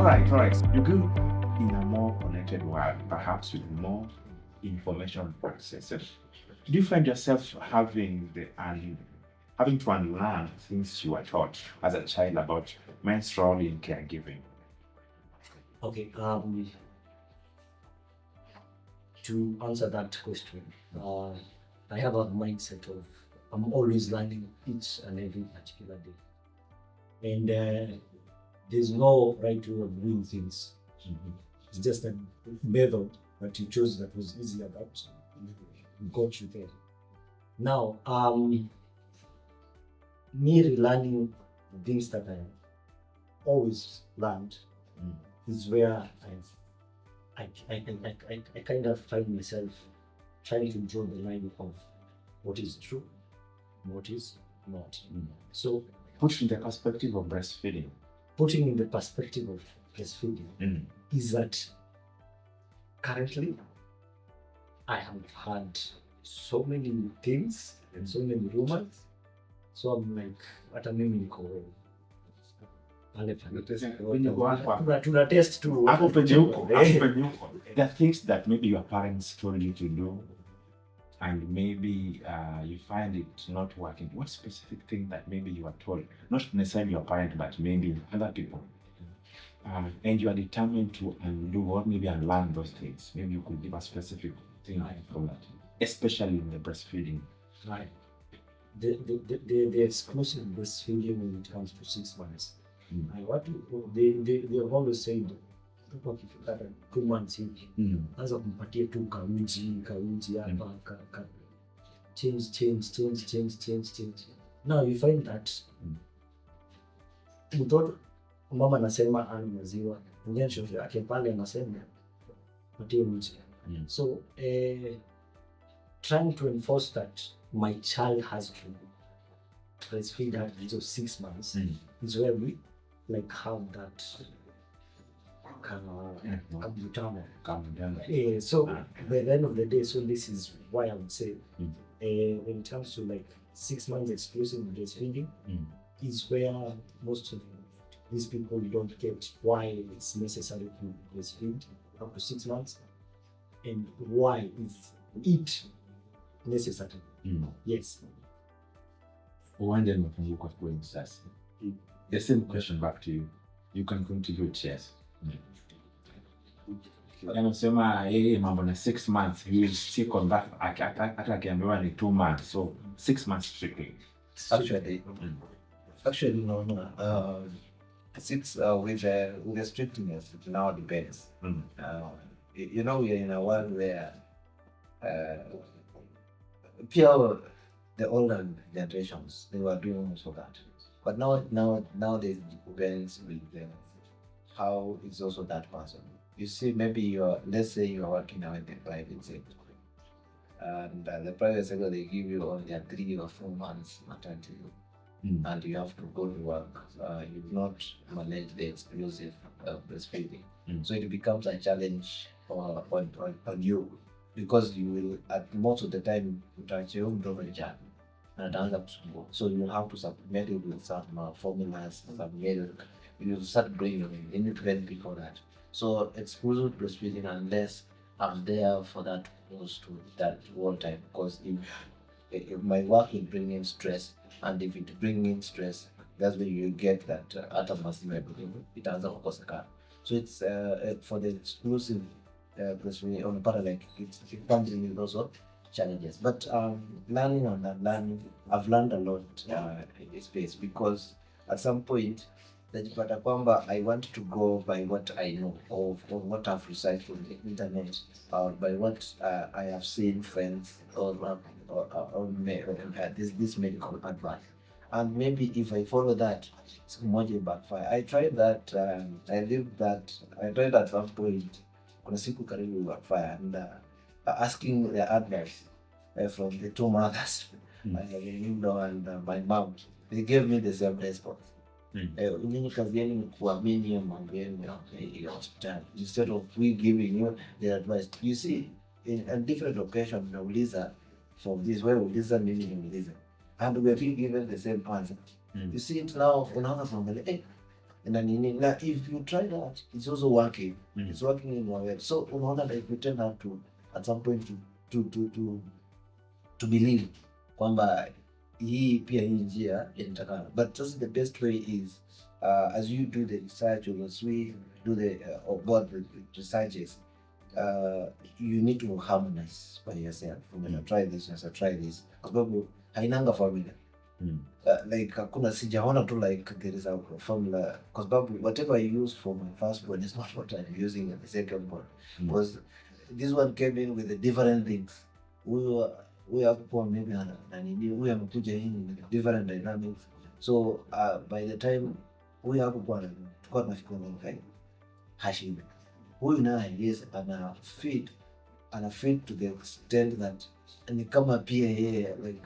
all right. You go in a more connected world, perhaps with more information processes. Do you find yourself having to unlearn things you were taught as a child about men's role in caregiving? Okay, to answer that question, I have a mindset of I'm always learning each and every particular day. And there's no right way of doing things. It's just a method that you chose that was easier that got you there. Now, me relearning the things that I always learned is where I kind of find myself trying to draw the line of what is true and what is not. So Put in the perspective of breastfeeding. putting in the perspective of breastfeeding is that currently I have had so many things and so many rumors. So I'm like, hata mimi niko pale pale. Tuna test tu Hapo penye huko. There are things that maybe your parents told you to do, and maybe you find it not working. What specific thing that maybe you are told, not necessarily your parent, but maybe other people, and you are determined to undo or maybe unlearn those things? Maybe you could give a specific thing from that, especially in the breastfeeding. Right. The exclusive breastfeeding when it comes to 6 months. And what they have always said, mtoto akifika 2 months hivi anza kumpatia tu kauji hapa change. Now you find that mtoto mama anasema ana maziwa, mwingine shoga yake pale anasema patie uji. So trying to enforce that my child has to breastfeed at the age of 6 months is where we like have that so by the end of the day, so this is why I would say when it comes to like 6 months exclusive breastfeeding is where most of these people don't get why it's necessary to breastfeed up to 6 months and why is it necessary. Yes. Uwanja umefunguka kwenu sasa. The same question back to you. You can contribute, yes. Anasema mambo na 6 months, you will stick on that. Hata akiambiwa ni 2 months, so 6 months strictly. Actually, no. It's with the strictness, it now depends. We are in a world where the older generations, they were doing most of that. But nowadays it depends with how it's also that person. You see, maybe let's say you are working now in the private sector, and the private sector, they give you only a 3 or 4 months maternity leave, and you have to go to work. You do not manage the exclusive breastfeeding, so it becomes a challenge on you, because you will, at most of the time, utaachia mtoto njaa na ataanza kusumbua. So you have to supplement it with some formulas, some milk. You start bringing in. You need to get before that. So exclusive breastfeeding, unless I'm there for that close to that whole time, because if my work will bring in stress, and if it brings in stress, that's when you get that hata maziwa itaanza kukosekana. So it's for the exclusive breastfeeding on part, like it comes in with those challenges. But learning on that, I've learned a lot in this space, because at some point najipata kwamba I want to go by what I know or what I've researched from the internet, or by what I have seen friends or this medical advice. And maybe if I follow that, it's going to backfire. I tried that, I tried at some point, kuna siku karibu backfire, and asking the advice from the 2 mothers, and my mom, they gave me the same response. Kazi yenu ni kuamini mambo yenu ya hospitali, instead of we giving you the advice. You see, in a different occasion, nauliza from this way, uliza mimi niuliza, and we are being given the same answer. You see it now, unaanza kuangalia And then if you try that, it's also working. Mm. It's working in your head. So unaona like you tend have to at some point to believe kwamba hii pia hii njia inatakana. But just the best way is as you do the research, or as we do the about the researches, you need to harmonize by yourself. Try this, try this. Kwa sababu hainanga formula. Like hakuna sijaona tu like there is a formula, kwa sababu whatever I use for my first one is not what I'm using in the second one, because this one came in with the different things. We have poor maybe we have kuja in with different dynamics. So by the time we have kwa tukua tunafikiri okay hashimi huyu naye yes ana fit to the extent that ni kama pia yeye like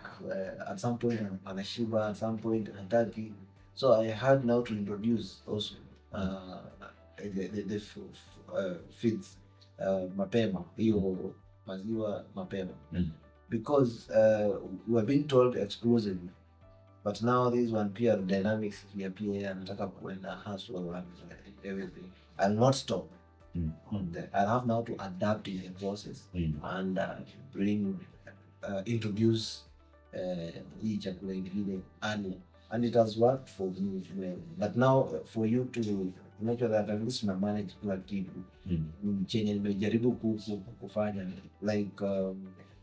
at some point anashiba, at some point hataki. So I had now to introduce also the feeds mapema, hiyo maziwa mapema, because we were being told exclusively, but now this one pia dynamics pia anataka kuenda hustle and everything. I'll not stop. I have now to adapt in the process and introduce hii chakula ingine and it has worked for me well. But now for you to make sure that at least na manage kila kitu chenye nimejaribu kufanya like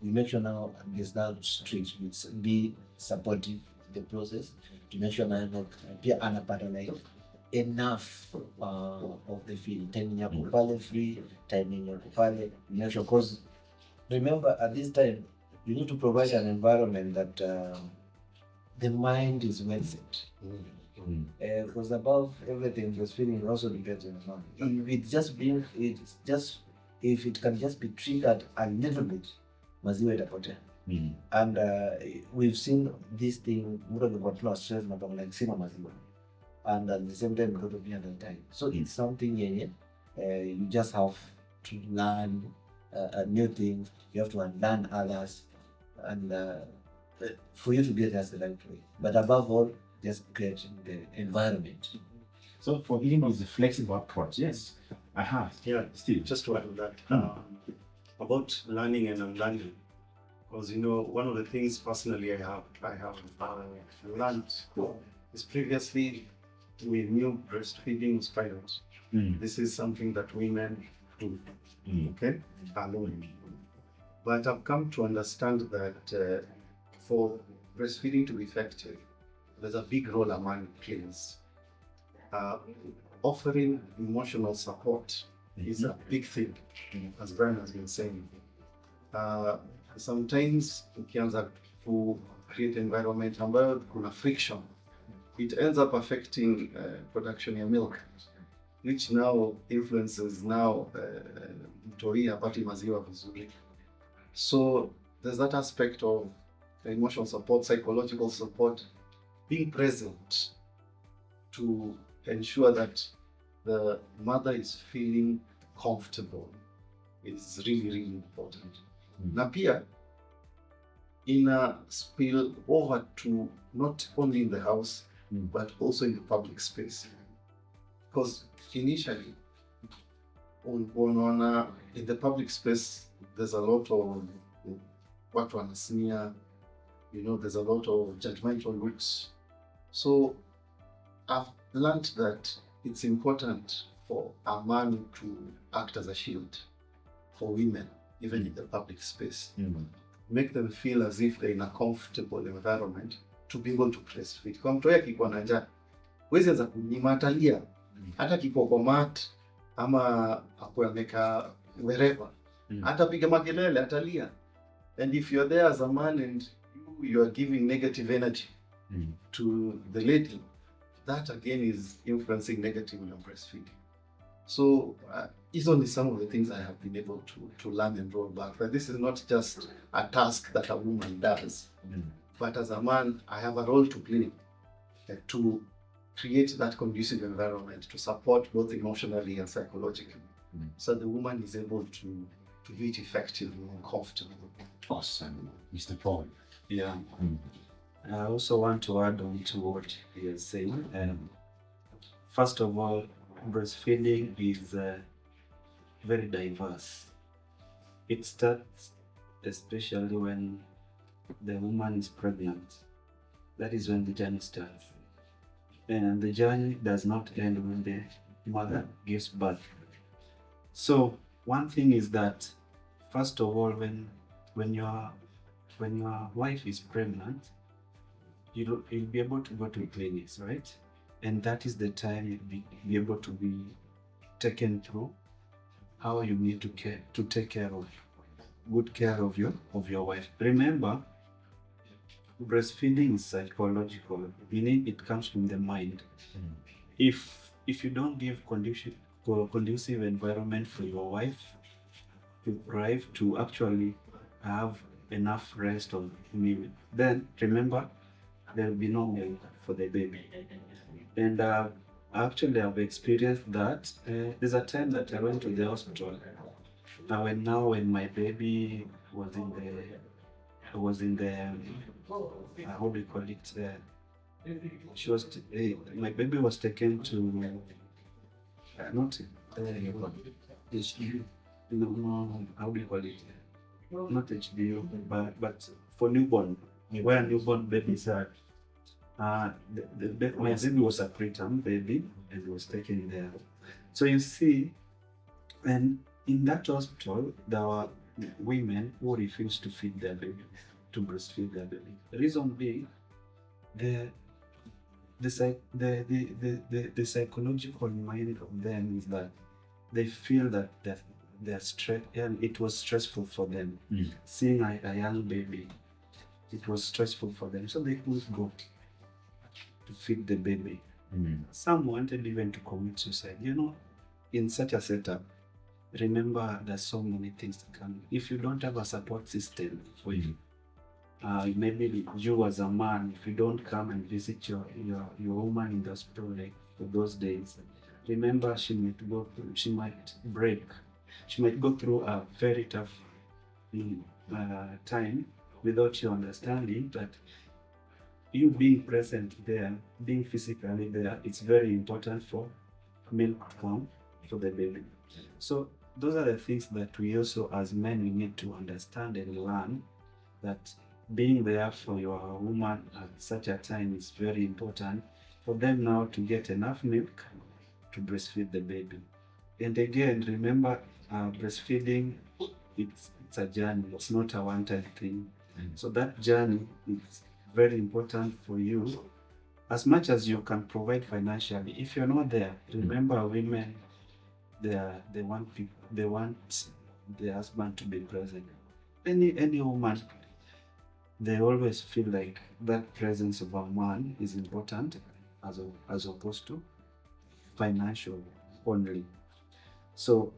we make sure now there's that strict, be supportive the process to make sure na pia anapata like enough of the feed, time ya kupale free, time ya kupale measure, because remember at this time you need to provide an environment that the mind is well set. Because above everything, breastfeeding also depends on the mom. If it can just be triggered a little bit, maziwa itapotea. And we've seen this thing, mtu akipatwa stress na kama like sina maziwa, and at the same time mtoto pia ndio time. So it's something yenye you just have to learn new things. You have to unlearn others, and for you to get us the right way. But above all, just creating the environment. So for him, it's a flexible approach. Yes. Yeah, Steve. just to add to that, about learning and unlearning, because one of the things personally I have learned is previously we knew breastfeeding was private. This is something that women do, okay, alone. But I've come to understand that for breastfeeding to be effective, there's a big role a man plays. Offering emotional support is a big thing, as Brian has been saying. Sometimes ukianza to create environment ambayo kuna friction, it ends up affecting production of milk, which now influences mtoi hapati maziwa vizuri. So there's that aspect of emotional support, psychological support, being present to ensure that the mother is feeling comfortable is really, really important. Na pia spill over to not only in the house, but also in the public space. Because initially, in the public space, there's a lot of watu wanasnia, there's a lot of judgmental looks. So I've learned that it's important for a man to act as a shield for women, even in the public space. Make them feel as if they're in a comfortable environment to be able to breastfeed. Kwa mtoto akikuwa na njaa, huwezi anza kunyima, atalia. Hata kiko kwa mat ama akuwe amekaa wherever, atapiga makelele, atalia. And if you're there as a man and you are giving negative energy to the lady, that again is influencing negatively on breastfeeding. So it's only some of the things I have been able to learn and roll back. But this is not just a task that a woman does, but as a man, I have a role to play to create that conducive environment to support both emotionally and psychologically, so the woman is able to do it effectively and comfortably. Awesome, Mr. Paul. Yeah. I also want to add on to what he is saying. First of all, breastfeeding is very diverse. It starts especially when the woman is pregnant. That is when the journey starts. And the journey does not end when the mother gives birth. So one thing is that, first of all, when your wife is pregnant, you'll be able to go to clinics, right? And that is the time you'll be able to be taken through how you need to take care of good care of your wife. Remember, breastfeeding is psychological, meaning it comes from the mind. If you don't give conducive environment for your wife to thrive, to actually have enough rest or meal, then remember there will be no milk for the baby. And actually I've experienced that. There's a time that I went to the hospital. When my baby was in the how do you call it? My baby was taken to not no, how do you call it? Not HDU, but for newborn, where newborn babies are. My baby was a preterm baby and was taken there. So you see, and in that hospital, there were women who refused to feed their baby, to breastfeed their baby. The reason being, the psychological mind of them is that they feel that they're stressed, and it was stressful for them. Seeing a young baby, it was stressful for them, so they couldn't go to feed the baby. Some wanted even to commit suicide. In such a setup, remember there's so many things that come. If you don't have a support system for you, maybe you as a man, if you don't come and visit your woman in the hospital like for those days, remember she might break. She might go through a very tough time without you understanding that you being present there, being physically there, it's very important for milk to come for the baby. So those are the things that we also as men we need to understand and learn, that being there for your woman at such a time is very important for them now to get enough milk to breastfeed the baby. And again, remember, breastfeeding, it's a journey, it's not a one-time thing. So that journey is very important for you. As much as you can provide financially, if you're not there, remember, women, they want the husband to be present. Any woman, they always feel like that presence of a man is important as opposed to financial only. So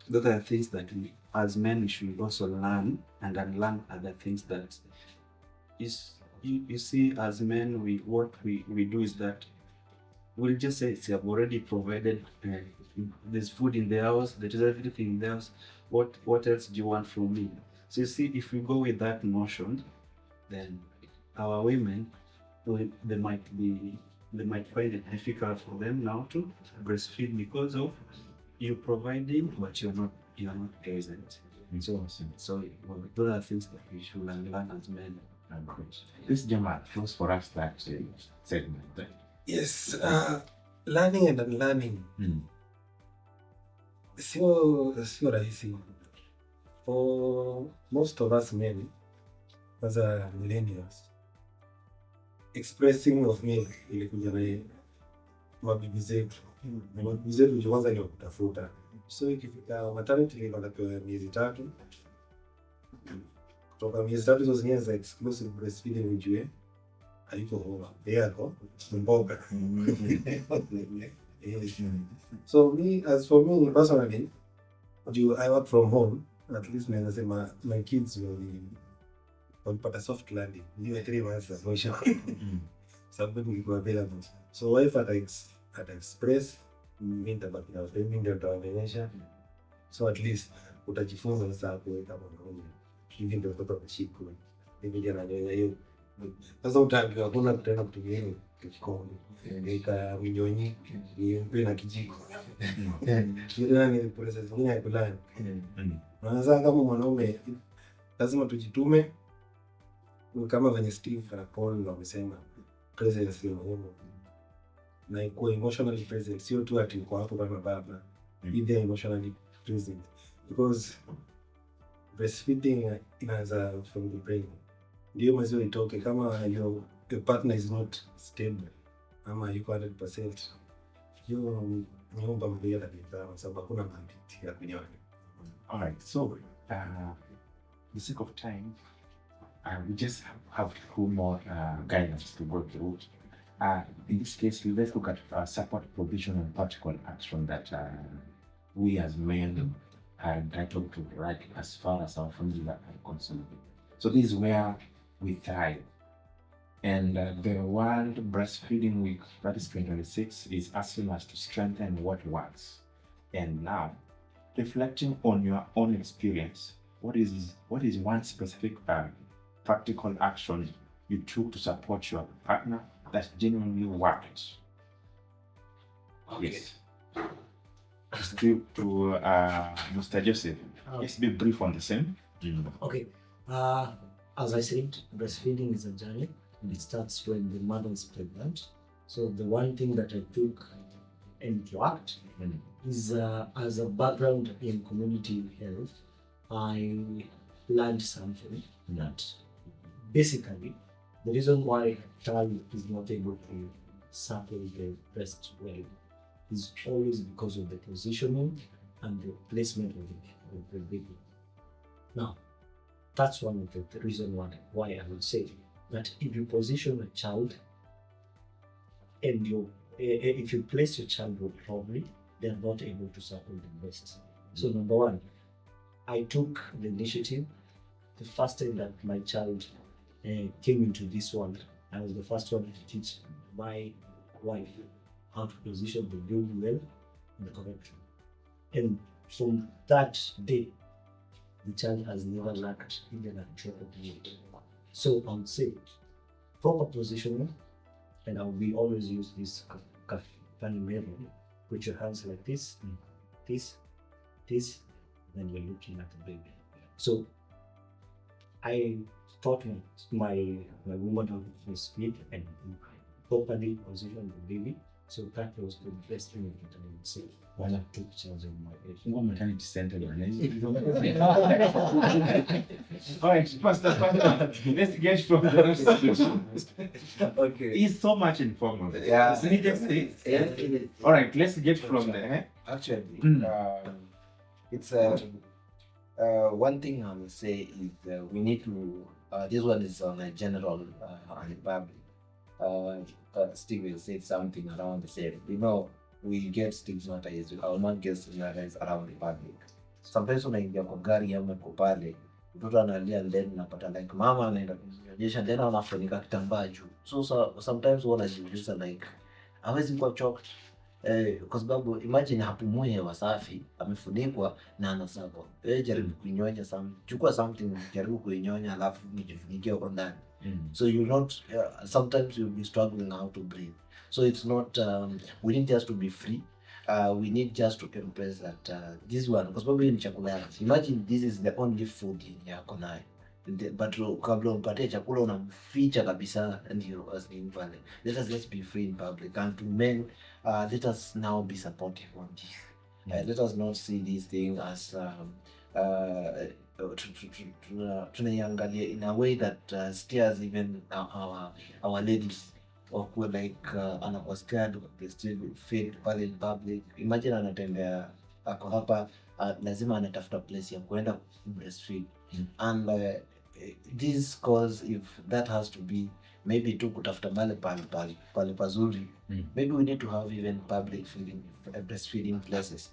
those are things that we as men we should also learn and unlearn other things that is you see, as men what we do is that we'll just say, see, I've already provided, there's food in the house, there is everything in the house, what else do you want from me? So you see, if we go with that notion, then our women, they might find it difficult for them now to breastfeed because of you providing but you're not present. So those are things that we should learn as men. This Jamal close for us that segment. Yes, learning and unlearning. Sio rahisi. For most of us men, as a millennials, expressing of me ilikuja na mabibi zetu. Na mabibi zetu ndio kwanza ndio kutafuta. So ikifika maternity leave wanapewa miezi 3. Kutoka miezi 3 hizo zingine za exclusive breastfeeding ujue haiko homa. Yako mboga. So as for me personally, I work from home. At least naweza sema my kids walipata soft landing. Hiyo 3 months za mwisho. Sababu nilikuwa available. So wife ata express mimi nitabaki na baby ndio nitawaonyesha. So at least utajifunza sasa kuweka mwanaume. Hivi ndio mtoto atashikwa. Hivi ndio ananyonya hiyo. Sasa utaambiwa hakuna tena kutumia kikombe, nika mnyonyi, nimpe na kijiko. Ndio ni process nyingine ya kulani. Sasa kama mwanaume lazima tujitume, kama venye Steve na Paul wamesema, presence ni muhimu. Na ikuwe emotionally present, sio tu ati uko hapo kama baba. Be there emotionally present, because breastfeeding inaanza from the brain. Ndio maziwa itoke. Kama your partner is not stable ama yuko 100%, hiyo nyumba mbaya kabisa, sababu hakuna mantiki ya kunyonya. All right, so the sake of time, we just have two more guidance to go through. In this case, let's look at support, provision, and practical action that we as men are entitled to, right, as far as our families are concerned. So this is where we thrive. And the World Breastfeeding Week, that is 2026, is asking us to strengthen what works. And now, reflecting on your own experience, what is one specific practical action you took to support your partner that genuinely worked? Okay. Yes. To Mr. Joseph, just be brief on the same. Okay. As I said, breastfeeding is a journey. It starts when the mother is pregnant. So the one thing that I took and it worked is as a background in community health, I learned something that basically the reason why a child is not able to suckle the breast well is always because of the positioning and the placement of the baby. Now, that's one of the reasons why I would say that if you position a child and if you place your child properly, they're not able to suckle the breast. So number one, I took the initiative. The first time that my child came into this world, I was the first one to teach my wife how to position the baby well in the correct way. And from that day, the child has never lacked even a drop of milk. So I would say proper positioning, and we always use this funny method. Put your hands like this, this, then you're looking at the baby. So I taught my woman how to breastfeed and properly position the baby. So that was the best thing that I would say. While I took charge of my age. One maternity center. All right, Pastor, let's get from the rest of the Okay. It's so much informal. Yeah. All right, let's get from there. Actually, it's one thing I would say is we need to. This one is on a general on the public. Steve will say something around the same. You know, we get stigmatized. Our man gets stigmatized around the public. Sometimes unaingia kwa gari ama kwa pale, mtoto analia, then unapata like mama anaenda kunyonyesha, then anafunika kitambaa juu. So sometimes wanajiuliza like hawezi kuwa choked. Kwa sababu imagine hapumui hewa safi, amefunikwa na anasako. Jaribu kunyonya chukua something, jaribu kuinyonya alafu ujifunikie huko ndani. So you not sometimes you'll be struggling how to breathe. So it's not we need just to be free. We need just to embrace that this one, because probably in chakula, imagine this is the only food in yako nayo, but kabla umpatie chakula unamficha kabisa, ndio asini pale. Let us just be free in public, and to men, let us now be supportive on this. Let us not see this thing as tunaiangalia in a way that scares even our ladies, or like anakuwa scared breastfeed pale in public. Imagine anatembea ako hapa, lazima anatafuta place ya kuenda breastfeed. And this cause, if that has to be maybe tu kutafuta pale pazuri, maybe we need to have even public breastfeeding places.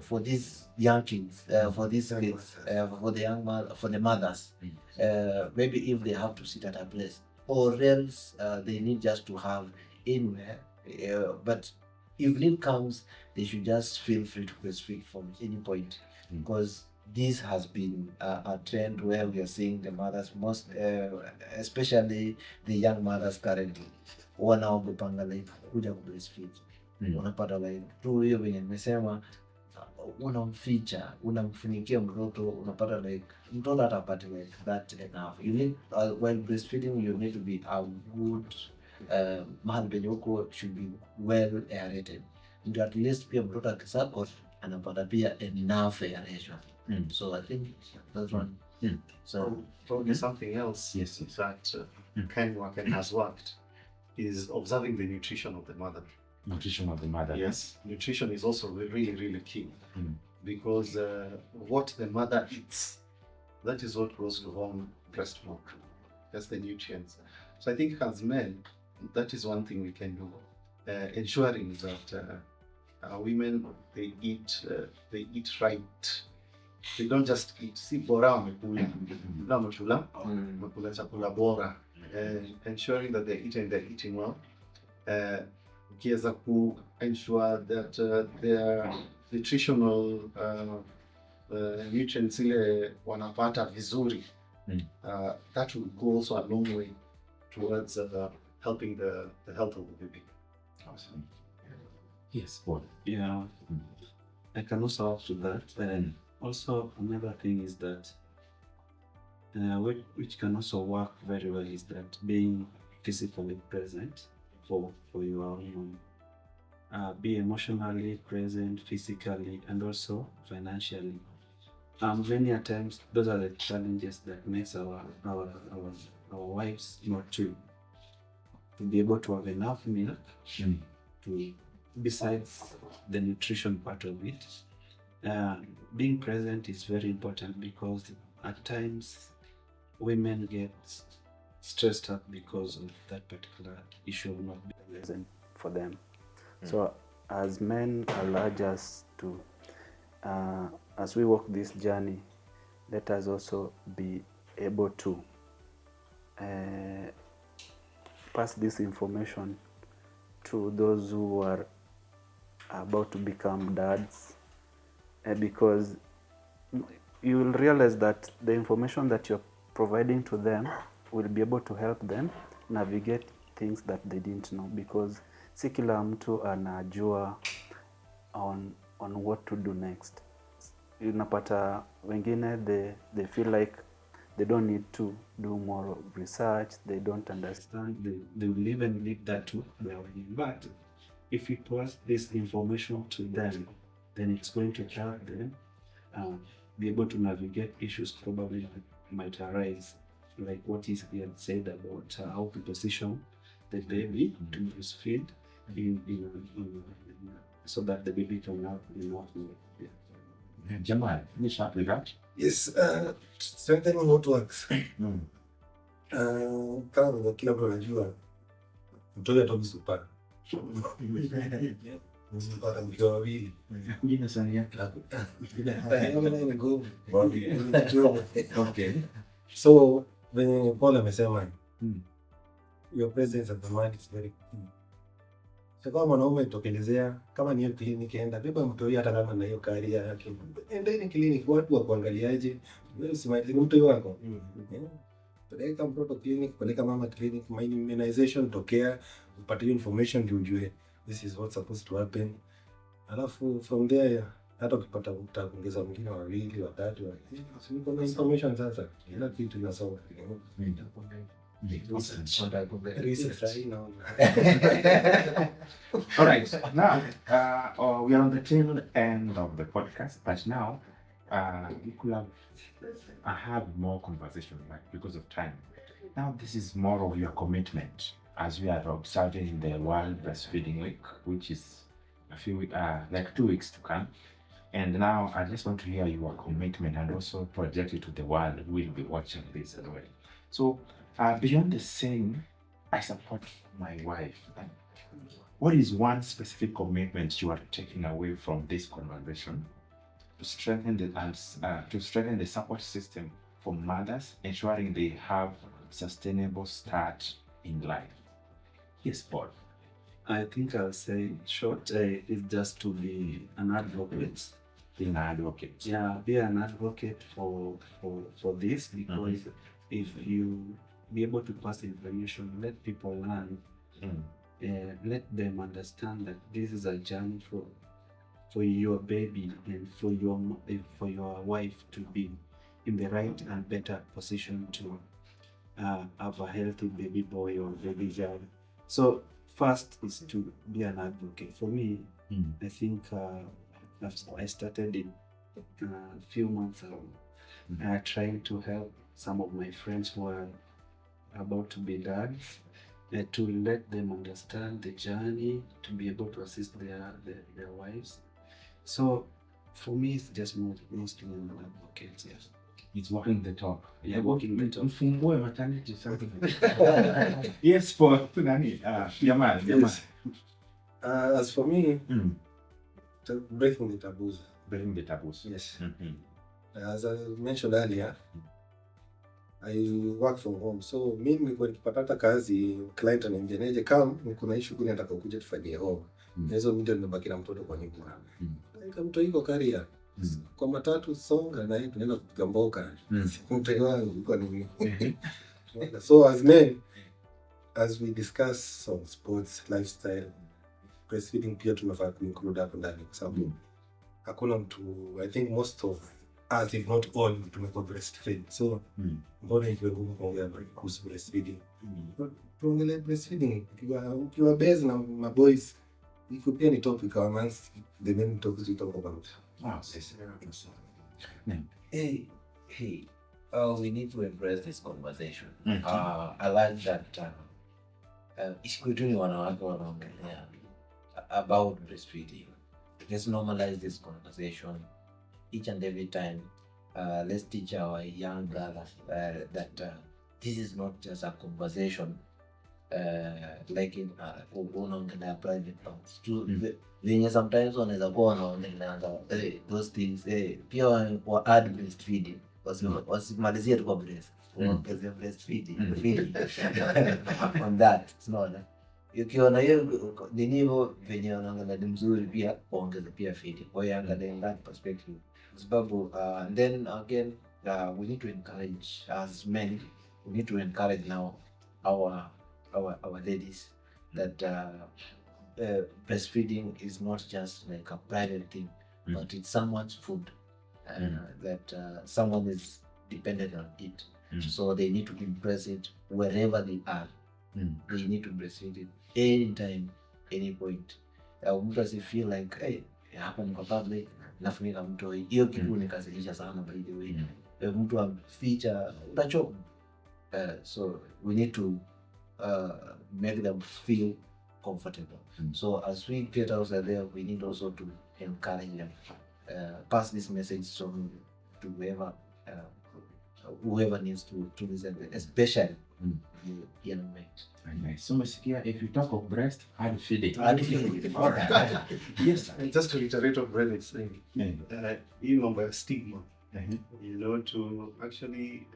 For these young kids, for these kids, for the mothers, maybe if they have to sit at a place, or else they need just to have anywhere. But if need comes, they should just feel free to breastfeed from any point, because this has been a trend where we are seeing the mothers, most especially the young mothers currently, wanaogopanga like kuja kubreastfeed. Unapata like tu hiyo venye nimesema, unamficha, unamfunikia mtoto, unapata like mtoto atapata like that enough. You need while breastfeeding you need to be a good mahali penye huko should be well aerated, and at least pia mtoto akisako anapata pia enough aeration. So I think that's one. So probably something else that can work and has worked is observing the nutrition of the mother. Nutrition of the mother. Yes, nutrition is also really, really key, because what the mother eats, that is what goes to home breast milk. That's the nutrients. So I think as men, that is one thing we can do, ensuring that women they eat right. They don't just eat. Si bora wamekula, wamekula chakula bora. Ensuring that they're eating well. Kiweza ku ensure that their nutritional nutrients ile wanapata vizuri. That will go also a long way towards helping the health of the baby. Awesome. Yes, Paul. Yeah, I can also add to that. And also another thing is that which can also work very well is that being physically present for your be emotionally present, physically, and also financially. Many times those are the challenges that makes our wives not to be able to have enough milk to, besides the nutrition part of it. Being present is very important, because at times women get stressed out because of that particular issue of not being present for them. So as men, I'll urge us to, as we walk this journey, let us also be able to pass this information to those who are about to become dads, because you will realize that the information that you're providing to them will be able to help them navigate things that they didn't know, because si kila mtu anajua on what to do next. Unapata wengine they feel like they don't need to do more research, they don't understand, they will even leave that to their way. But if you pass this information to them, then it's going to help them be able to navigate issues probably that might arise, like what he had said about how to position the baby to breastfeed so that the baby can have enough milk. Jamal, finish up with that. Yes, strengthening what works. Kama kila mtu anajua mtoto atoki super. Msipata mkiwa wawili. Jina sana yake. Okay. So when Paul amesema your presence at the mind is very key. So kama mwanaume tokelezea, kama ni kliniki enda, beba mtoi hata kama na hiyo career yake. Enda ile kliniki, watu wa kuangaliaje? Wewe usimalize mtoi wako. Peleka mtoto kliniki, peleka mama kliniki, immunization tokea, upate information ndio ujue this is what's supposed to happen. Alafu from there hata ukipata utaongeza mwingine wawili, watatu, so kuna information sasa. Ila kitu inasawa. All right, now we are on the tail end of the podcast, but now we could have more conversation, like because of time. Now this is more of your commitment as we are observing the World Breastfeeding Week, which is a few like 2 weeks to come. And now I just want to hear your commitment and also project it to the world who will be watching this as well. So beyond the saying, I support my wife, what is one specific commitment you are taking away from this conversation to strengthen the support system for mothers, ensuring they have sustainable start in life? Yes, Paul. I think I'll say short is just to be an advocate. Being an advocate. Yeah, be an advocate for this, because if you be able to pass information, let people learn, Let them understand that this is a journey for your baby and for your wife to be in the right and better position to have a healthy baby boy or baby girl. So first is to be an advocate. For me, I think I started in a few months ago, trying to help some of my friends who are about to be dads, to let them understand the journey, to be able to assist their wives. So for me, it's just mostly an advocate. Yes. It's walking the talk. Yeah, walking the talk. Mfungue maternity something. Yes, for nani? Jamal. Yes. As for me, breaking the taboos. Breaking the taboos. Yes. As I mentioned earlier, I work from home. So mimi nilikuwa nikipata kazi, client ananiambia neje kama kuna issue kuni nataka ukuje tufanyie home. Hizo mimi ndio nimebaki na mtoto kwa nyumba. Kama mtoto yuko career. Kwa matatu songa na hiyo tunaenda kupiga mboka. Mtoto wangu yuko nini? So as men, as we discuss on sports, lifestyle, breastfeeding pia tunafaa include hapo ndani kwa sababu hakuna mtu, I think most of us, if not all, tumekuwa breastfed. So mbona ikiwe ngumu kuongea kuhusu breastfeeding? Tuongelee breastfeeding ukiwa base na maboys, iko pia ni topic amongst the main topics we talk about. Yes. We need to embrace this conversation. I like that isikutuni wanawake wanaongelea about breastfeeding. Let's normalize this conversation each and every time. Let's teach our young brothers that this is not just a conversation like in unaongelea private parts. Venye sometimes wanaweza kuwa wanaongelea those things. Pia wa add breastfeeding. Wasimalizie tu kwa breast. Waongeze breastfeeding. On that. Unaona? Ukiona hiyo nini hivyo venye wanaangalia ni mzuri pia waongeze pia feeding. Kwa hiyo angalia in that perspective. Sababu then again we need to encourage as men, we need to encourage now our ladies that breastfeeding is not just like a private thing, but it's someone's food, that someone is dependent on it. So they need to embrace it wherever they are. They need to breastfeed it anytime, any point. Mtu asifeel like, hey, hapa niko public, nafunika mtoi. Hiyo kitu nikasilisha sana by the way. Mtu amficha, utachoka. So we need to make them feel comfortable. So as we get out there, we need also to encourage them, pass this message to whoever needs to listen, especially young men. Nice. So if you talk of breast, I'd feed it. Yes. And just to reiterate what Brent is saying, stigma, to actually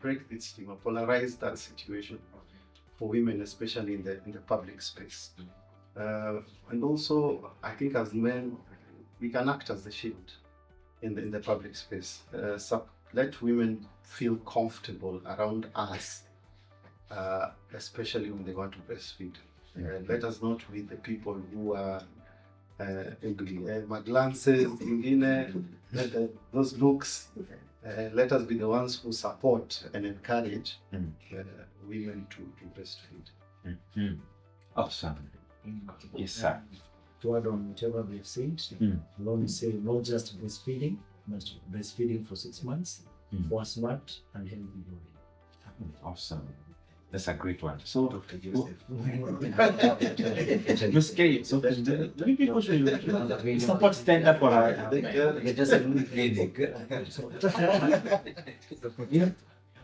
break this stigma, polarize that situation for women, especially in the public space. And also, I think as men, we can act as the shield in the public space. Let women feel comfortable around us, especially when they want to breastfeed. Let us not be the people who are ugly. My glances, those looks. Let us be the ones who support and encourage women to breastfeed. Awesome. Yes, sir. To add on whatever we've said, Lord say not just breastfeeding, but breastfeeding for 6 months for a smart and healthy body. Awesome. That's a great one. So, Dr. Joseph. So three people should support stand up for her.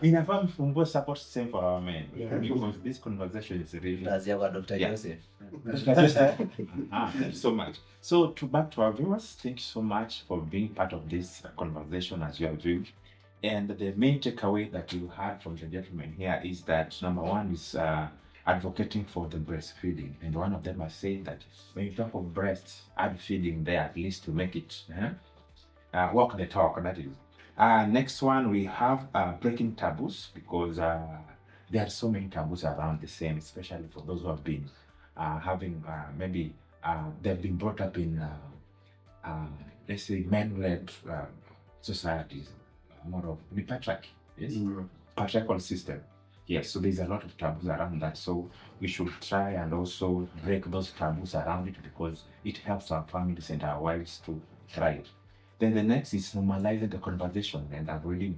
Inafaa mfungue support system for our men, because this conversation is really. Dr. Joseph. Thank you so much. So back to our viewers, thank you so much for being part of this conversation as you are doing. And the main takeaway that you had from the gentleman here is that number one is advocating for the breastfeeding. And one of them are saying that when you talk of breast, add feeding there at least to make it walk the talk, that is. Next one, we have breaking taboos, because there are so many taboos around the same, especially for those who have been having maybe they've been brought up in let's say men-led societies, more of the patriarchy, yes, patriarchal system. Yes, so there's a lot of taboos around that. So we should try and also break those taboos around it, because it helps our families and our wives to thrive. Then the next is normalizing the conversation, and I've already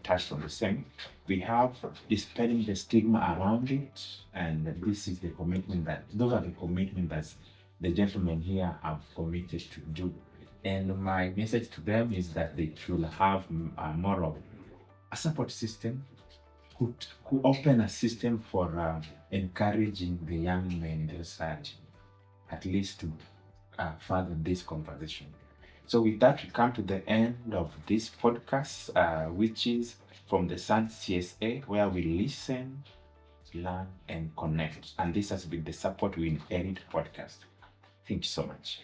touched on the same. We have dispelling the stigma around it, and this is the commitment those are the commitments that the gentlemen here have committed to do. And my message to them is that they should have more of a support system, who open a system for encouraging the young men in the society, at least to further this conversation. So with that, we come to the end of this podcast, which is from the Sun CSA, where we listen, learn, and connect. And this has been the Support We Inherit podcast. Thank you so much.